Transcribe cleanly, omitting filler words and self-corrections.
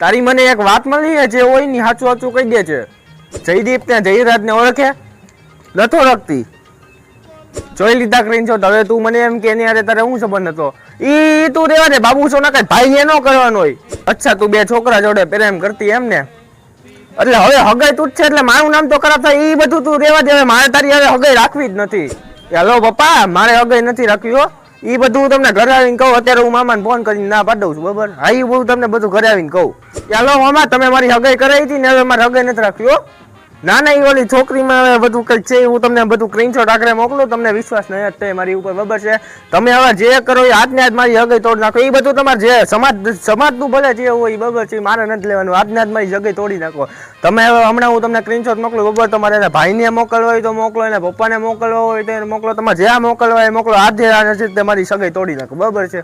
તારી મને એક વાત મળી છે, જે હોય ની સાચું સાચું કહી દે છે. જયદીપ ને જયરાજ ને ઓળખે નતો ઓળખતી? જોઈ લીધા સ્ક્રીનશોટ. હવે તું મને એમ કે એની હારે તારે શું સંબંધ હતો? ઈ તું રેવા દે, બાબુ છો ના કઈ ભાઈ એ ન કરવાનો હોય. અચ્છા તું બે છોકરા જોડે પ્રેમ કરતી એમ ને? એટલે હવે હગાઈ તું છે એટલે મારું નામ તો ખરાબ થાય. ઈ બધું તું રેવા દે, મારે તારી હવે હગાઈ રાખવી જ નથી. હેલો પપ્પા, મારે હગાઈ નથી રાખવી હો. ઈ બધું તમને ઘરે આવીને કહું. અત્યારે હું મામાને ફોન કરીને ના પાડી દઉં છું, બરાબર? હા, ઈ બધું તમને બધું ઘરે આવીને કહું. હેલો મામા, તમે મારી હગાઈ કરાવી હતી ને, હવે મારે હગાઈ નથી રાખવી હો. ના ના, ઈ ઓલી છોકરીમાં હવે બધું કઈ છે, હું તમને બધું સ્ક્રીનશોટ આખરે મોકલું. તમને વિશ્વાસ નહીં જ થાય મારી ઉપર, બરાબર છે? તમે હવે જે કરો એ આજને આજ મારી હગાઈ તોડ નાખો. એ બધું તમારે જે સમાજનું ભલે જે હોય, બરાબર છે? મારે નથી લેવાનું. આજને આજ મારી હગાઈ તોડી નાખો તમે. હવે હમણાં હું તમને સ્ક્રીનશોટ મોકલું, બરાબર? તમારે એના ભાઈને મોકલવા હોય તો મોકલો, એને પપ્પાને મોકલવા હોય તો એને મોકલો, તમારે જ્યાં મોકલવા હોય મોકલો. આજે તમારી સગાઈ તોડી નાખો, બરાબર છે?